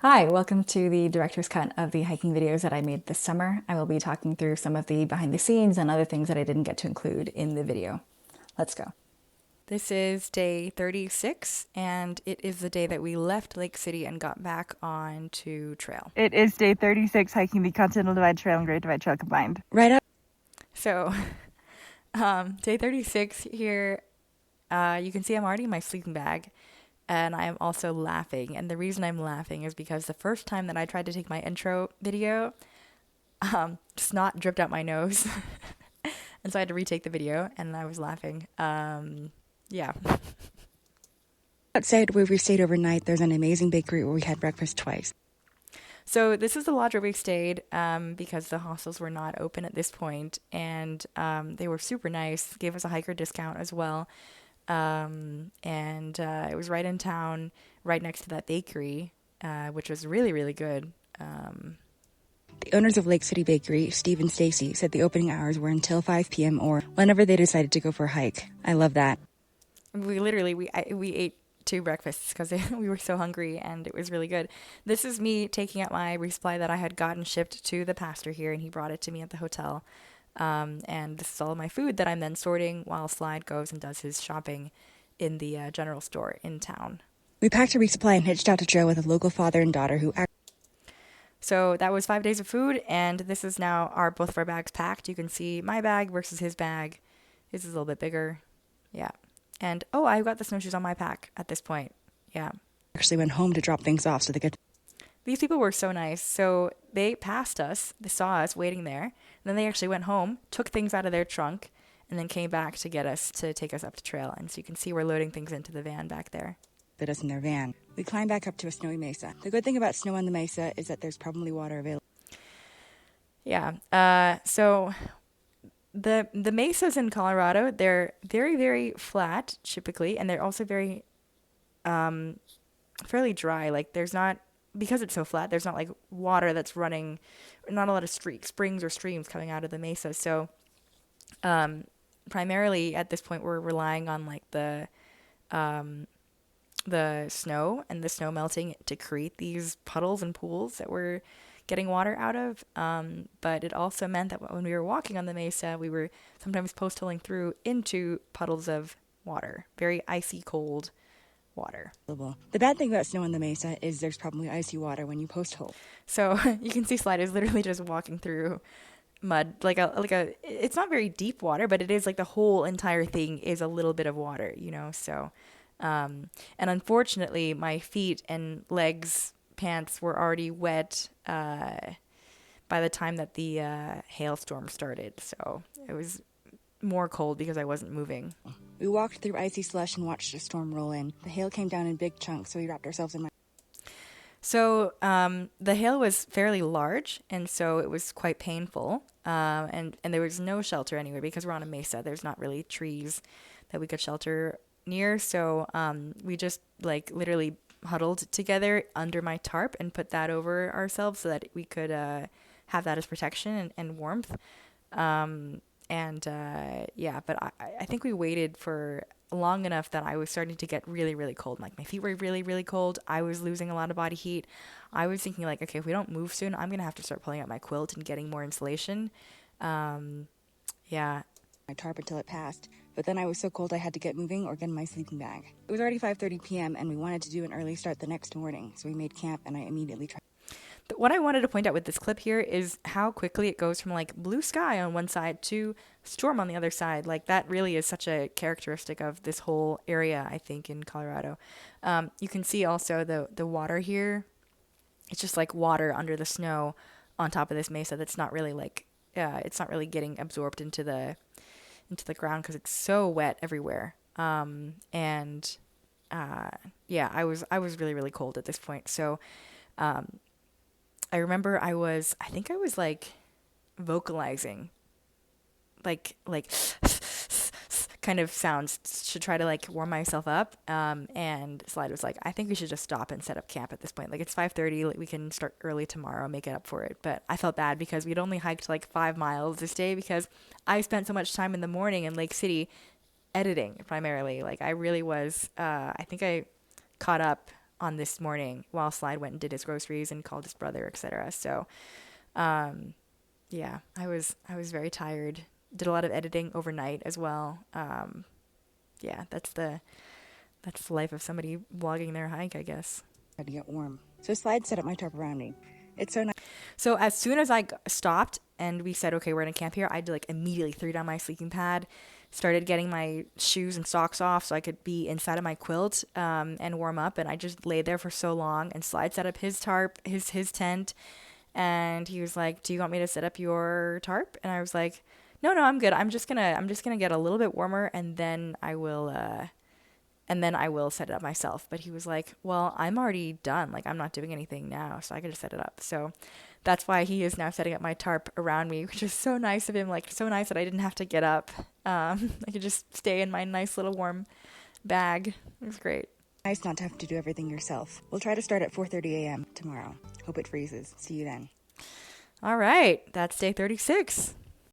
Hi, welcome to the director's cut of the hiking videos that I made this summer. I will be talking through some of the behind the scenes and other things that I didn't get to include in the video. Let's go. This is day 36, and it is the day that we left Lake City and got back onto trail. It is day 36 hiking the Continental Divide Trail and Great Divide Trail combined. Right up. So, day 36 here, you can see I'm already in my sleeping bag, and I am also laughing. And the reason I'm laughing is because the first time that I tried to take my intro video, snot dripped out my nose. And so I had to retake the video, and I was laughing. Yeah. Outside where we stayed overnight, there's an amazing bakery where we had breakfast twice. So this is the lodge where we stayed because the hostels were not open at this point, and they were super nice. Gave us a hiker discount as well, and it was right in town, right next to that bakery, which was really, really good. The owners of Lake City Bakery, Steve and Stacy, said the opening hours were until 5 p.m. or whenever they decided to go for a hike. I love that. We literally we ate two breakfasts because we were so hungry, and it was really good. This is me taking out my resupply that I had gotten shipped to the pastor here, and he brought it to me at the hotel. And this is all of my food that I'm then sorting while Slide goes and does his shopping in the general store in town. We packed a resupply and hitched out to trail with a local father and daughter who So that was 5 days of food, and this is now both of our bags packed. You can see my bag versus his bag. His is a little bit bigger. Yeah. And, oh, I got the snowshoes on my pack at this point. Yeah. actually went home to drop things off so they could. These people were so nice. So they passed us, they saw us waiting there. And then they actually went home, took things out of their trunk, and then came back to get us to take us up the trail. And so you can see we're loading things into the van back there. Fit us in their van. We climbed back up to a snowy mesa. The good thing about snow on the mesa is that there's probably water available. Yeah. So the mesas in Colorado, they're very, very flat typically, and they're also very fairly dry. Like there's not, because it's so flat, there's not like water that's running, not a lot of springs or streams coming out of the mesa. So primarily at this point we're relying on like the snow and the snow melting to create these puddles and pools that we're getting water out of. But it also meant that when we were walking on the mesa, we were sometimes post-holing through into puddles of water, very icy cold water. The bad thing about snow on the mesa is there's probably icy water when you post hole. So you can see Slide is literally just walking through mud, it's not very deep water, but it is like the whole entire thing is a little bit of water, so and unfortunately my feet and legs, pants were already wet by the time that the hailstorm started, so it was more cold because I wasn't moving. We walked through icy slush and watched a storm roll in. The hail came down in big chunks, so we wrapped ourselves in. So the hail was fairly large, and so it was quite painful. And there was no shelter anywhere because we're on a mesa. There's not really trees that we could shelter near. So we just like literally huddled together under my tarp and put that over ourselves so that we could have that as protection and warmth. But I think we waited for long enough that I was starting to get really, really cold. Like my feet were really, really cold. I was losing a lot of body heat. I was thinking like, okay, if we don't move soon, I'm going to have to start pulling out my quilt and getting more insulation. Yeah. My tarp until it passed, but then I was so cold I had to get moving or get in my sleeping bag. It was already 5:30 p.m. and we wanted to do an early start the next morning, so we made camp and I immediately tried. What I wanted to point out with this clip here is how quickly it goes from like blue sky on one side to storm on the other side. Like that really is such a characteristic of this whole area, I think, in Colorado. You can see also the water here. It's just like water under the snow on top of this mesa that's not really like it's not really getting absorbed into the ground because it's so wet everywhere. I was really, really cold at this point. So I remember I think I was like vocalizing like kind of sounds to try to like warm myself up. And Slide was like, I think we should just stop and set up camp at this point. Like it's 5:30, like we can start early tomorrow, make it up for it. But I felt bad because we'd only hiked like 5 miles this day because I spent so much time in the morning in Lake City editing primarily. Like I really was, I think I caught up on this morning while Slide went and did his groceries and called his brother, etc. So, yeah, I was very tired. Did a lot of editing overnight as well. Yeah, that's the life of somebody vlogging their hike, I guess. to get warm. So Slide set up my tarp around me. It's so nice. So as soon as I stopped and we said, okay, we're gonna camp here, I like immediately threw down my sleeping pad, started getting my shoes and socks off so I could be inside of my quilt and warm up. And I just laid there for so long. And Slide set up his tarp, his tent, and he was like, "Do you want me to set up your tarp?" And I was like, "No, I'm good. I'm just gonna get a little bit warmer, and then I will set it up myself." But he was like, "Well, I'm already done. Like, I'm not doing anything now, so I could just set it up." So that's why he is now setting up my tarp around me, which is so nice of him. Like, so nice that I didn't have to get up. I could just stay in my nice little warm bag. It was great. Nice not to have to do everything yourself. We'll try to start at 4:30 a.m. tomorrow. Hope it freezes. See you then. All right, that's day 36.